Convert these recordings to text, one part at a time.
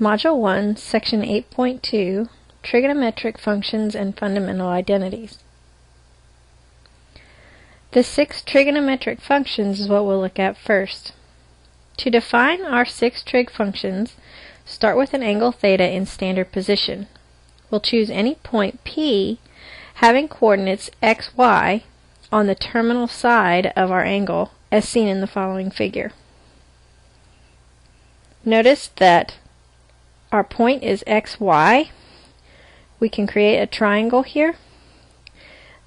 Module 1, Section 8.2, Trigonometric Functions and Fundamental Identities. The 6 trigonometric functions is what we'll look at first. To define our 6 trig functions, start with an angle theta in standard position. We'll choose any point P having coordinates x, y on the terminal side of our angle as seen in the following figure. Notice that our point is xy. We can create a triangle here.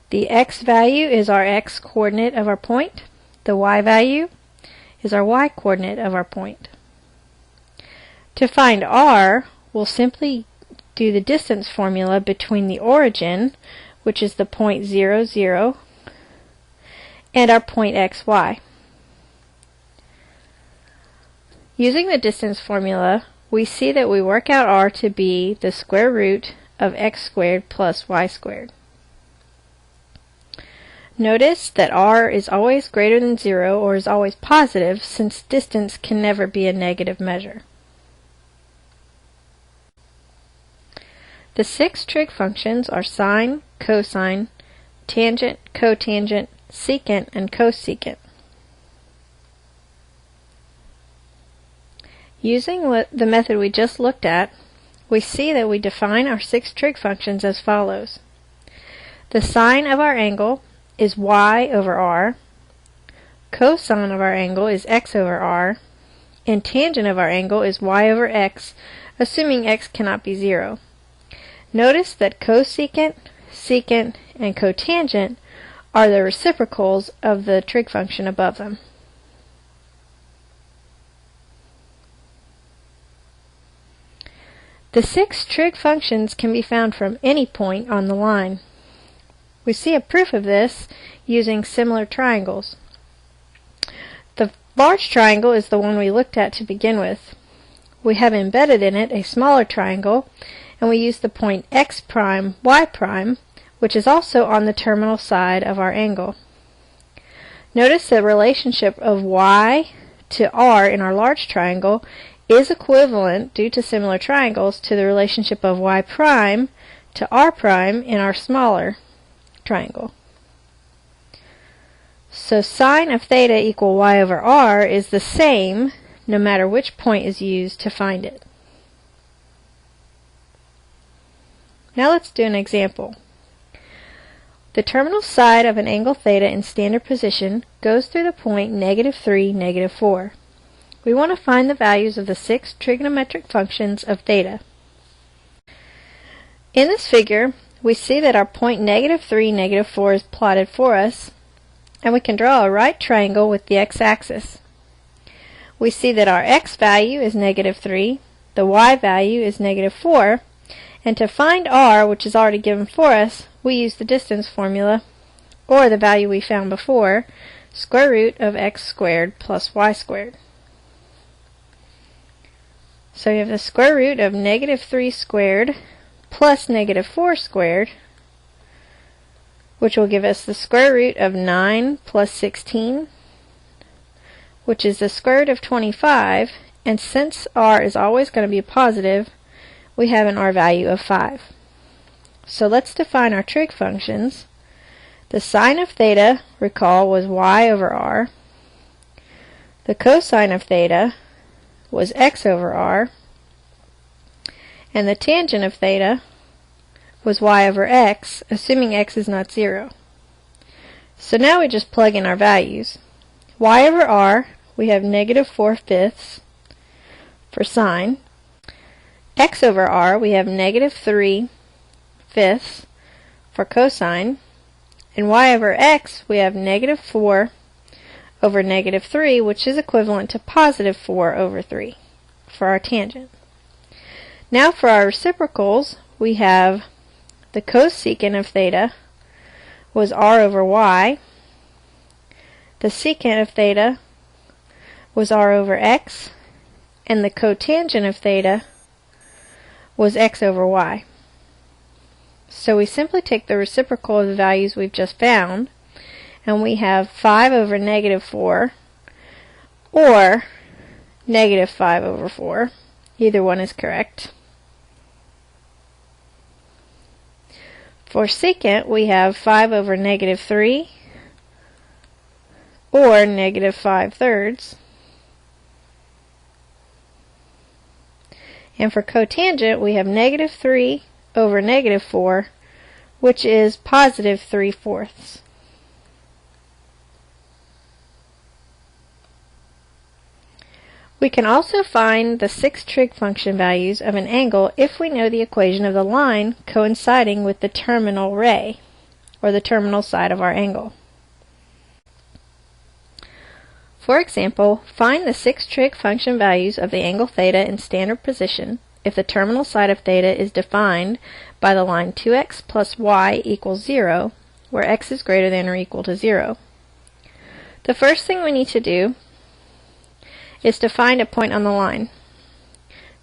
The x value is our x coordinate of our point. The y value is our y coordinate of our point. To find r, we'll simply do the distance formula between the origin, which is the point 0, 0, and our point xy. Using the distance formula, we see that we work out r to be the square root of x squared plus y squared. Notice that r is always greater than 0 or is always positive, since distance can never be a negative measure. The 6 trig functions are sine, cosine, tangent, cotangent, secant, and cosecant. Using the method we just looked at, we see that we define our 6 trig functions as follows. The sine of our angle is y over r, cosine of our angle is x over r, and tangent of our angle is y over x, assuming x cannot be 0. Notice that cosecant, secant, and cotangent are the reciprocals of the trig function above them. The 6 trig functions can be found from any point on the line. We see a proof of this using similar triangles. The large triangle is the one we looked at to begin with. We have embedded in it a smaller triangle, and we use the point x prime, y prime, which is also on the terminal side of our angle. Notice the relationship of y to r in our large triangle is equivalent, due to similar triangles, to the relationship of y prime to r prime in our smaller triangle. So sine of theta equal y over r is the same no matter which point is used to find it. Now let's do an example. The terminal side of an angle theta in standard position goes through the point -3, -4. We want to find the values of the 6 trigonometric functions of theta. In this figure, we see that our point -3, -4 is plotted for us, and we can draw a right triangle with the x-axis. We see that our x value is -3, the y value is -4, and to find r, which is already given for us, we use the distance formula, or the value we found before, square root of x squared plus y squared. So you have the square root of -3 squared plus -4 squared, which will give us the square root of 9 plus 16, which is the square root of 25, and since r is always going to be positive, we have an r value of 5. So let's define our trig functions. The sine of theta, recall, was y over r. The cosine of theta was x over r, and the tangent of theta was y over x, assuming x is not 0. So now we just plug in our values. Y over r, we have -4/5 for sine. X over r, we have -3/5 for cosine, and y over x, we have -4 over -3, which is equivalent to +4 over 3 for our tangent. Now for our reciprocals, we have the cosecant of theta was r over y, the secant of theta was r over x, and the cotangent of theta was x over y. So we simply take the reciprocal of the values we've just found, and we have 5 over -4, or -5 over 4, Either one is correct. For secant, we have 5 over negative 3, or negative 5/3. And for cotangent, we have negative 3 over negative 4, which is positive 3/4. We can also find the 6 trig function values of an angle if we know the equation of the line coinciding with the terminal ray, or the terminal side of our angle. For example, find the 6 trig function values of the angle theta in standard position if the terminal side of theta is defined by the line 2x plus y equals 0, where x is greater than or equal to 0. The first thing we need to do is to find a point on the line.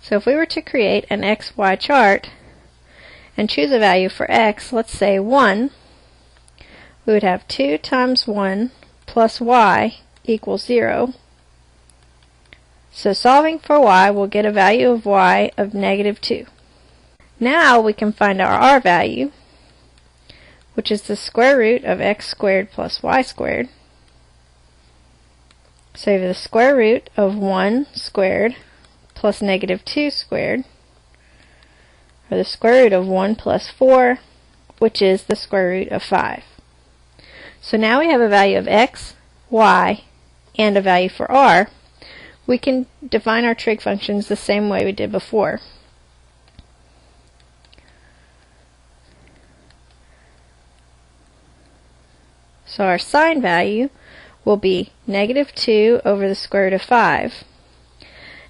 So if we were to create an xy chart and choose a value for x, let's say 1, we would have 2 times 1 plus y equals 0. So solving for y, we'll get a value of y of negative 2. Now we can find our r value, which is the square root of x squared plus y squared. So we have the square root of 1 squared plus negative 2 squared, or the square root of 1 plus 4, which is the square root of 5. So now we have a value of x, y, and a value for r. We can define our trig functions the same way we did before. So our sine value will be negative 2 over the square root of 5.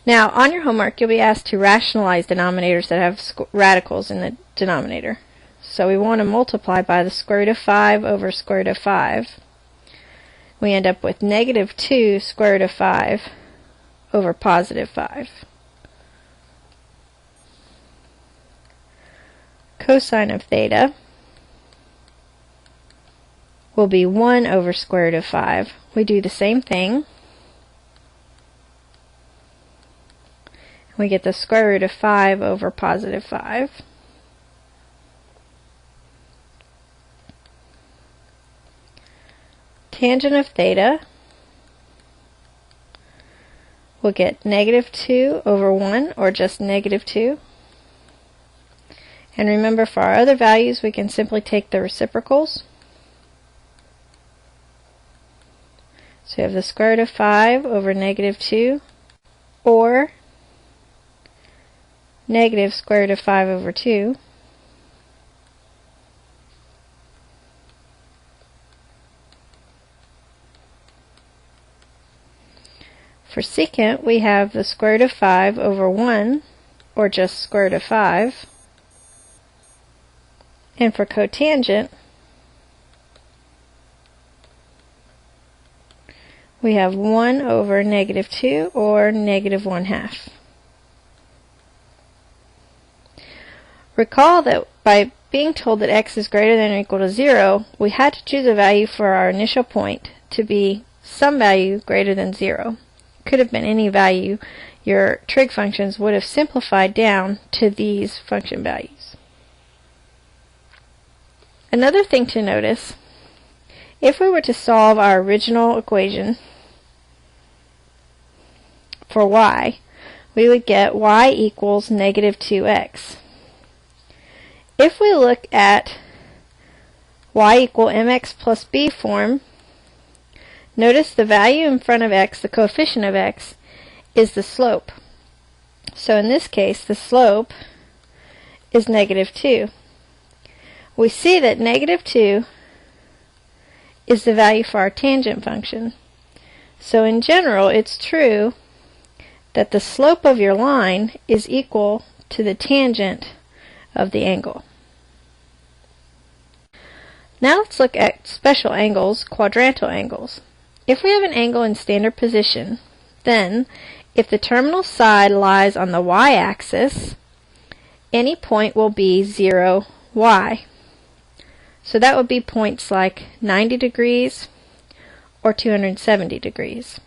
Now, on your homework, you'll be asked to rationalize denominators that have radicals in the denominator. So we want to multiply by the square root of 5 over square root of 5. We end up with negative 2 square root of 5 over positive 5. Cosine of theta will be 1 over square root of 5. We do the same thing. We get the square root of 5 over positive 5. Tangent of theta, we'll get negative 2 over 1, or just negative 2. And remember, for our other values, we can simply take the reciprocals. So we have the square root of 5 over negative 2, or negative square root of 5 over 2. For secant, we have the square root of 5 over 1, or just square root of 5. And for cotangent, we have 1 over negative 2, or negative 1/2. Recall that by being told that x is greater than or equal to 0, we had to choose a value for our initial point to be some value greater than 0. It could have been any value. Your trig functions would have simplified down to these function values. Another thing to notice, if we were to solve our original equation for y, we would get y equals negative 2x. If we look at y equal mx plus b form, notice the value in front of x, the coefficient of x, is the slope. So in this case, the slope is negative 2. We see that negative 2 is the value for our tangent function. So in general, it's true that the slope of your line is equal to the tangent of the angle. Now let's look at special angles, quadrantal angles. If we have an angle in standard position, then if the terminal side lies on the y-axis, any point will be 0, y. So that would be points like 90 degrees or 270 degrees.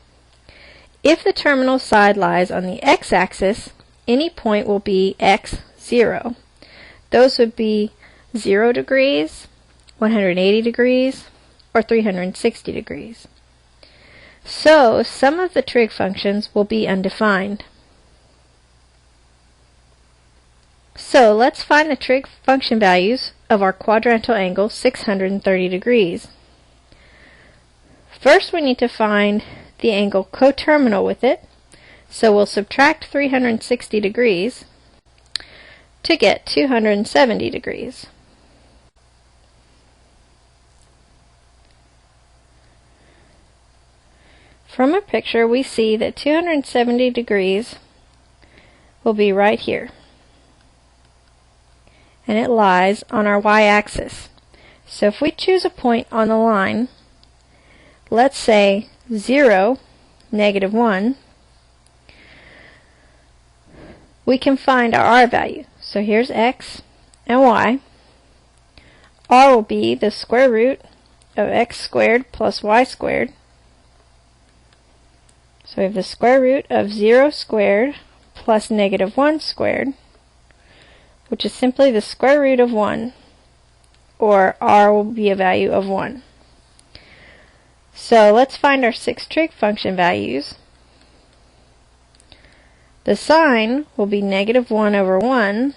If the terminal side lies on the x-axis, any point will be x, 0. Those would be 0 degrees, 180 degrees, or 360 degrees. So, some of the trig functions will be undefined. So, let's find the trig function values of our quadrantal angle 630 degrees. First, we need to find the angle coterminal with it. So, we'll subtract 360 degrees to get 270 degrees. From our picture, we see that 270 degrees will be right here, and it lies on our y-axis. So if we choose a point on the line, let's say 0, -1, we can find our r value. So here's x and y. R will be the square root of x squared plus y squared. So we have the square root of 0 squared plus -1 squared, which is simply the square root of 1, or r will be a value of 1. So let's find our 6 trig function values. The sine will be -1 over 1,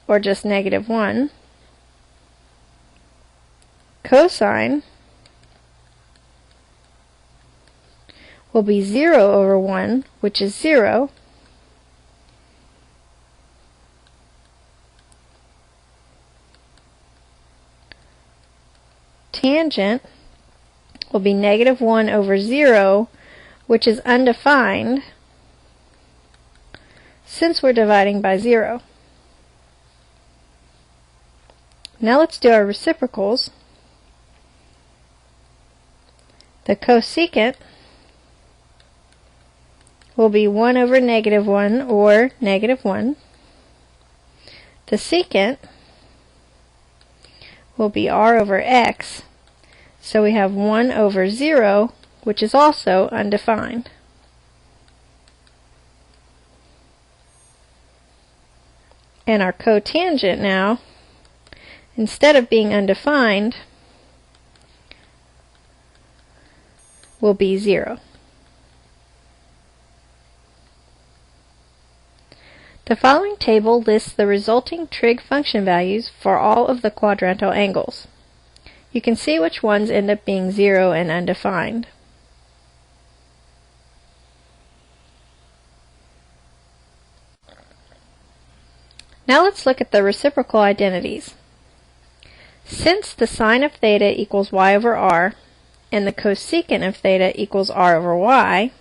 or just -1. Cosine will be 0 over 1, which is 0. Tangent will be -1 over 0, which is undefined since we're dividing by 0. Now let's do our reciprocals. The cosecant will be 1 over -1, or -1. The secant will be r over x, so we have 1 over 0, which is also undefined. And our cotangent now, instead of being undefined, will be 0. The following table lists the resulting trig function values for all of the quadrantal angles. You can see which ones end up being 0 and undefined. Now let's look at the reciprocal identities. Since the sine of theta equals y over r, and the cosecant of theta equals r over y,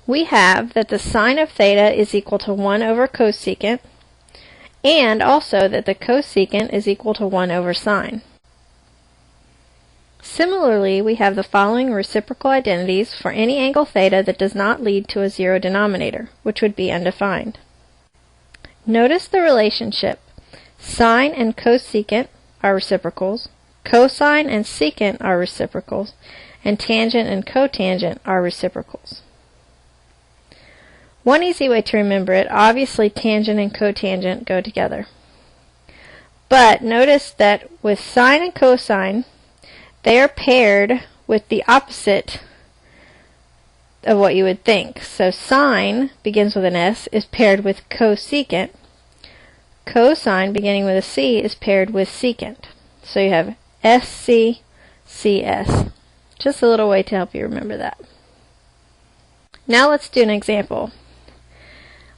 we have that the sine of theta is equal to 1 over cosecant, and also that the cosecant is equal to 1 over sine. Similarly, we have the following reciprocal identities for any angle theta that does not lead to a 0 denominator, which would be undefined. Notice the relationship. Sine and cosecant are reciprocals, cosine and secant are reciprocals, and tangent and cotangent are reciprocals. One easy way to remember it, obviously tangent and cotangent go together. But notice that with sine and cosine, they are paired with the opposite of what you would think. So sine, begins with an S, is paired with cosecant. Cosine, beginning with a C, is paired with secant. So you have SC, CS. Just a little way to help you remember that. Now let's do an example.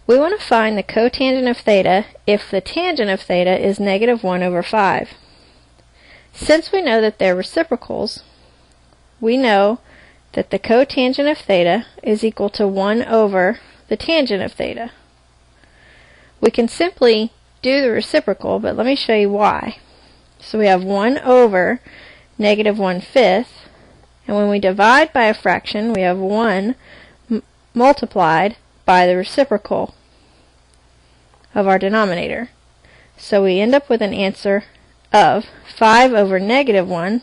We want to find the cotangent of theta if the tangent of theta is -1 over 5. Since we know that they're reciprocals, we know that the cotangent of theta is equal to 1 over the tangent of theta. We can simply do the reciprocal, but let me show you why. So we have 1 over -1/5, and when we divide by a fraction, we have 1 multiplied by the reciprocal of our denominator. So we end up with an answer of 5 over -1,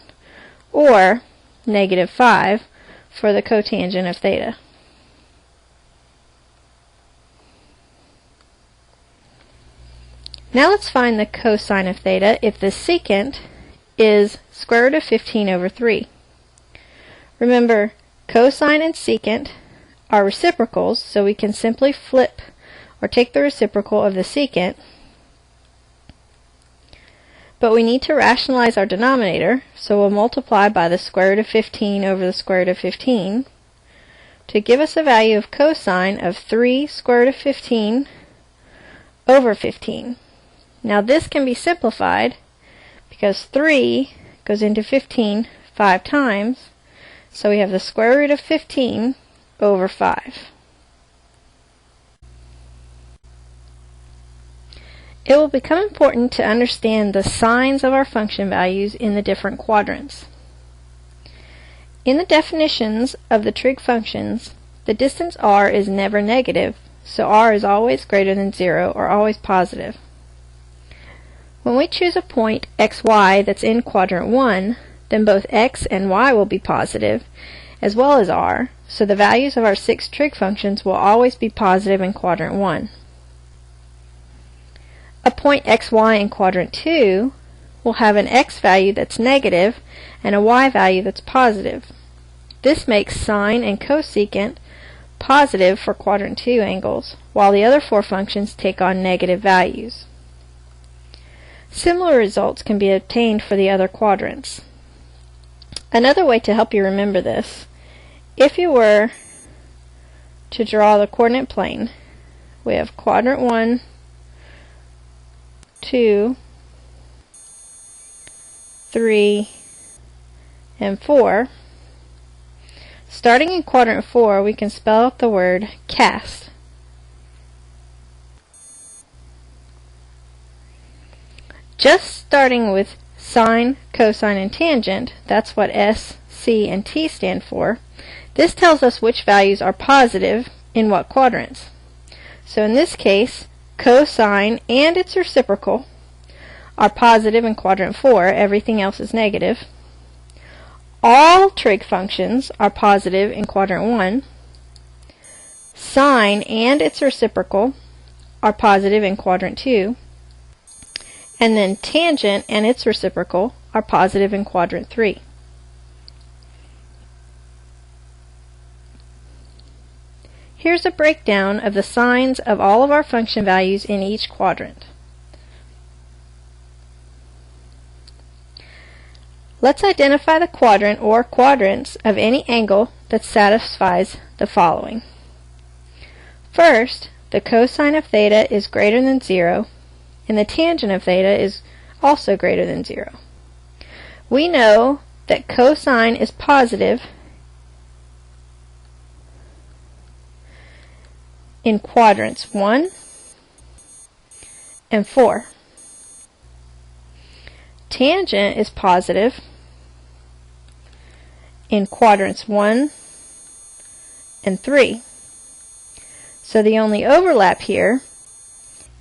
or -5 for the cotangent of theta. Now let's find the cosine of theta if the secant is square root of 15 over 3. Remember, cosine and secant are reciprocals, so we can simply flip or take the reciprocal of the secant. But we need to rationalize our denominator, so we'll multiply by the square root of 15 over the square root of 15 to give us a value of cosine of 3 square root of 15 over 15. Now this can be simplified because 3 goes into 15 5 times, so we have the square root of 15 over 5. It will become important to understand the signs of our function values in the different quadrants. In the definitions of the trig functions, the distance r is never negative, so r is always greater than 0 or always positive. When we choose a point xy that's in quadrant 1, then both x and y will be positive, as well as r, so the values of our 6 trig functions will always be positive in quadrant 1. A point xy in quadrant 2 will have an x value that's negative and a y value that's positive. This makes sine and cosecant positive for quadrant 2 angles, while the other 4 functions take on negative values. Similar results can be obtained for the other quadrants. Another way to help you remember this, if you were to draw the coordinate plane, we have quadrant 1, 2, 3, and 4. Starting in quadrant 4, we can spell out the word cast. Just starting with sine, cosine, and tangent, that's what S, C, and T stand for, this tells us which values are positive in what quadrants. So in this case, cosine and its reciprocal are positive in quadrant 4, everything else is negative. All trig functions are positive in quadrant 1. Sine and its reciprocal are positive in quadrant 2. And then tangent and its reciprocal are positive in quadrant 3. Here's a breakdown of the signs of all of our function values in each quadrant. Let's identify the quadrant or quadrants of any angle that satisfies the following. First, the cosine of theta is greater than 0, and the tangent of theta is also greater than 0. We know that cosine is positive in quadrants 1 and 4. Tangent is positive in quadrants 1 and 3. So the only overlap here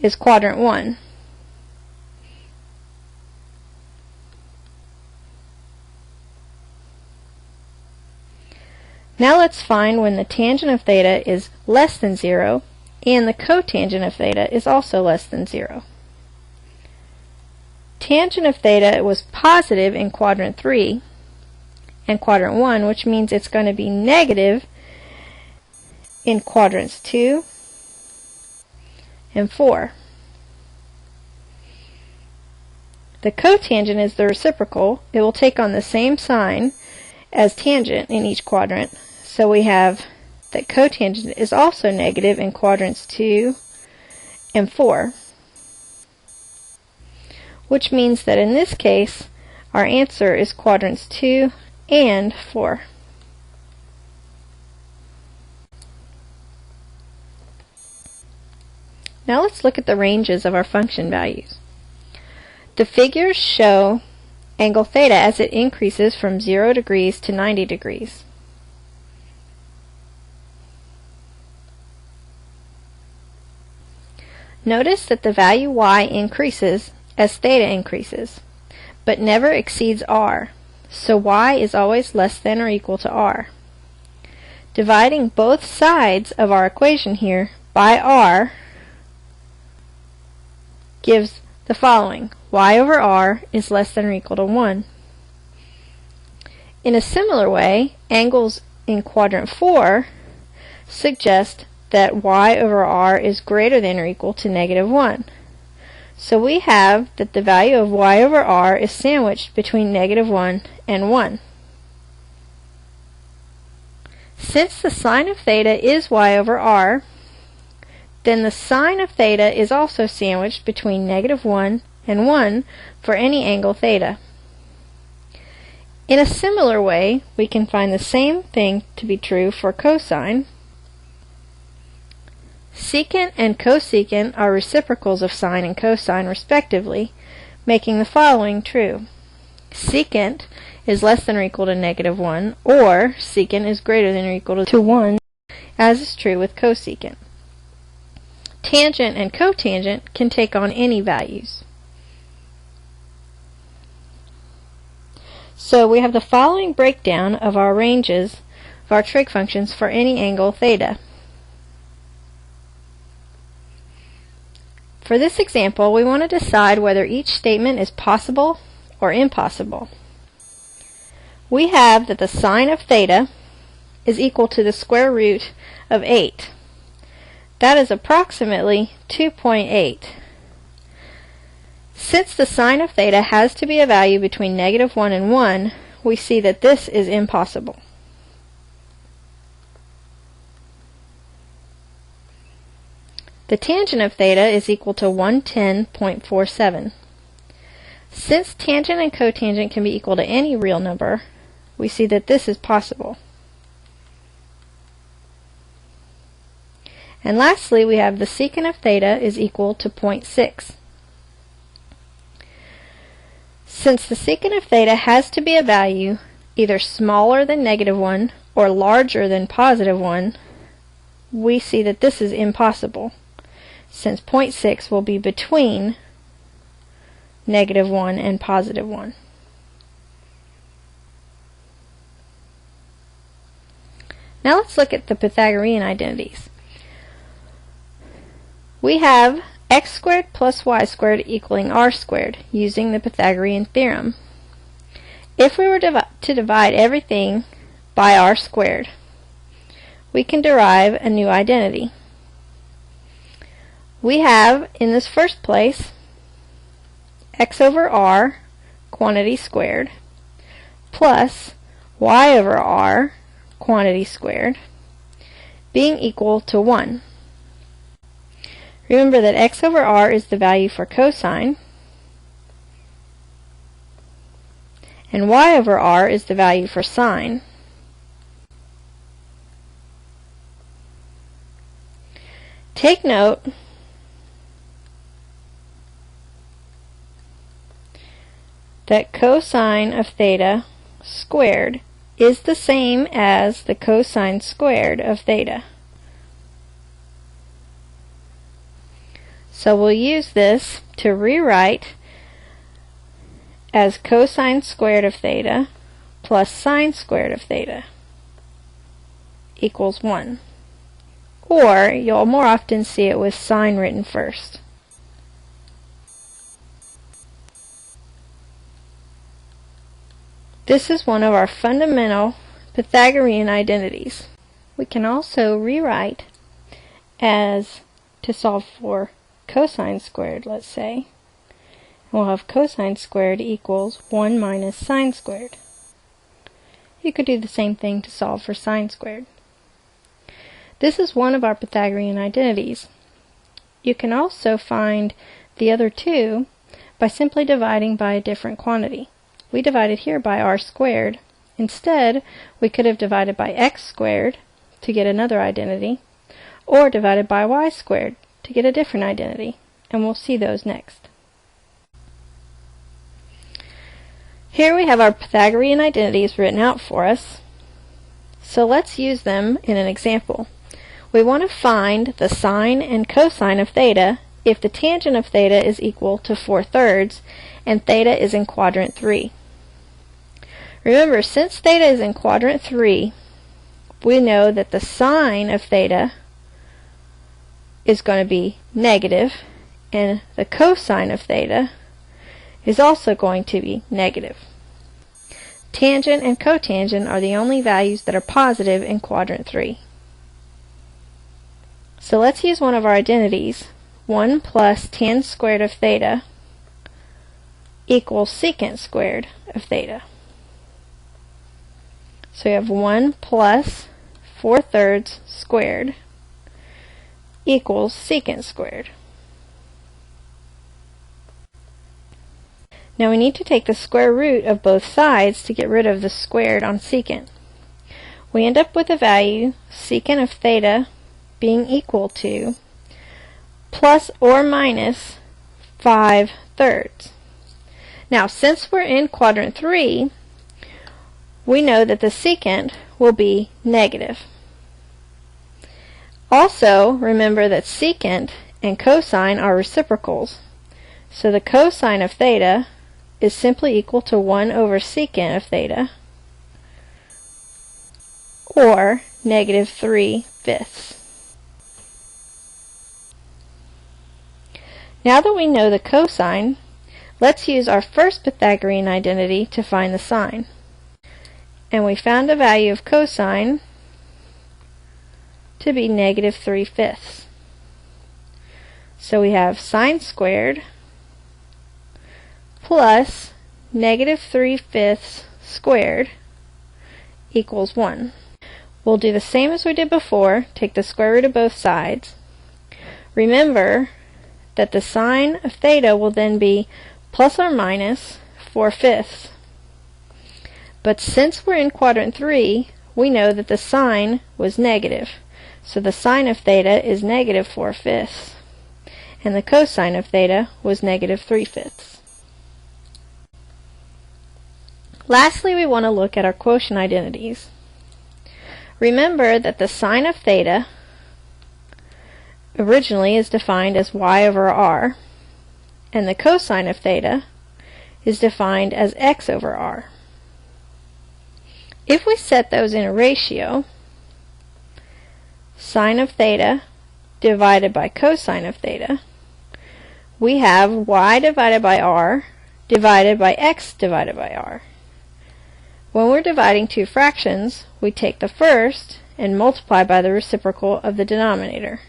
is quadrant 1. Now let's find when the tangent of theta is less than 0 and the cotangent of theta is also less than 0. Tangent of theta was positive in quadrant 3 and quadrant 1, which means it's going to be negative in quadrants 2 and 4. The cotangent is the reciprocal. It will take on the same sign as tangent in each quadrant. So we have that cotangent is also negative in quadrants 2 and 4, which means that in this case our answer is quadrants 2 and 4. Now let's look at the ranges of our function values. The figures show angle theta as it increases from 0 degrees to 90 degrees. Notice that the value y increases as theta increases, but never exceeds r, so y is always less than or equal to r. Dividing both sides of our equation here by r gives the following: y over r is less than or equal to 1. In a similar way, angles in quadrant 4 suggest that y over r is greater than or equal to -1. So we have that the value of y over r is sandwiched between -1 and 1. Since the sine of theta is y over r, then the sine of theta is also sandwiched between -1 and 1 for any angle theta. In a similar way, we can find the same thing to be true for cosine. Secant and cosecant are reciprocals of sine and cosine respectively, making the following true. Secant is less than or equal to -1, or secant is greater than or equal to 1, as is true with cosecant. Tangent and cotangent can take on any values. So we have the following breakdown of our ranges of our trig functions for any angle theta. For this example, we want to decide whether each statement is possible or impossible. We have that the sine of theta is equal to the square root of 8. That is approximately 2.8. Since the sine of theta has to be a value between -1 and 1, we see that this is impossible. The tangent of theta is equal to 110.47. Since tangent and cotangent can be equal to any real number, we see that this is possible. And lastly, we have the secant of theta is equal to 0.6. Since the secant of theta has to be a value either smaller than -1 or larger than +1, we see that this is impossible, since 0.6 will be between -1 and +1. Now let's look at the Pythagorean identities. We have x squared plus y squared equaling r squared using the Pythagorean theorem. If we were to divide everything by r squared, we can derive a new identity. We have, in this first place, x over r, quantity squared, plus y over r, quantity squared, being equal to 1. Remember that x over r is the value for cosine, and y over r is the value for sine. Take note that cosine of theta squared is the same as the cosine squared of theta. So we'll use this to rewrite as cosine squared of theta plus sine squared of theta equals 1. Or you'll more often see it with sine written first. This is one of our fundamental Pythagorean identities. We can also rewrite as, to solve for cosine squared, let's say, we'll have cosine squared equals 1 minus sine squared. You could do the same thing to solve for sine squared. This is one of our Pythagorean identities. You can also find the other two by simply dividing by a different quantity. We divided here by r squared. Instead, we could have divided by x squared to get another identity, or divided by y squared to get a different identity, and we'll see those next. Here we have our Pythagorean identities written out for us, so let's use them in an example. We want to find the sine and cosine of theta if the tangent of theta is equal to 4/3 and theta is in quadrant 3. Remember, since theta is in quadrant 3, we know that the sine of theta is going to be negative and the cosine of theta is also going to be negative. Tangent and cotangent are the only values that are positive in quadrant 3. So let's use one of our identities. 1 plus tan squared of theta equals secant squared of theta. So we have 1 plus 4/3 squared equals secant squared. Now we need to take the square root of both sides to get rid of the squared on secant. We end up with a value secant of theta being equal to plus or minus 5/3. Now since we're in quadrant 3, we know that the secant will be negative. Also, remember that secant and cosine are reciprocals. So the cosine of theta is simply equal to 1 over secant of theta, or negative 3/5. Now that we know the cosine, let's use our first Pythagorean identity to find the sine. And we found the value of cosine to be negative 3/5. So we have sine squared plus negative 3/5 squared equals 1. We'll do the same as we did before, take the square root of both sides. Remember that the sine of theta will then be plus or minus 4/5. But since we're in quadrant 3, we know that the sine was negative. So the sine of theta is negative 4/5. And the cosine of theta was negative 3/5. Lastly, we want to look at our quotient identities. Remember that the sine of theta originally is defined as y over r, and the cosine of theta is defined as x over r. If we set those in a ratio, sine of theta divided by cosine of theta, we have y divided by r divided by x divided by r. When we're dividing two fractions, we take the first and multiply by the reciprocal of the denominator.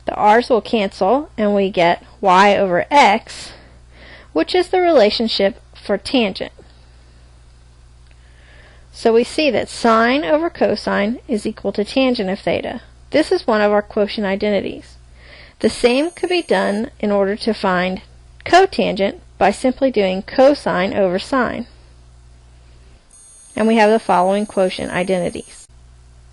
The r's will cancel and we get y over x, which is the relationship for tangent. So we see that sine over cosine is equal to tangent of theta. This is one of our quotient identities. The same could be done in order to find cotangent by simply doing cosine over sine. And we have the following quotient identities.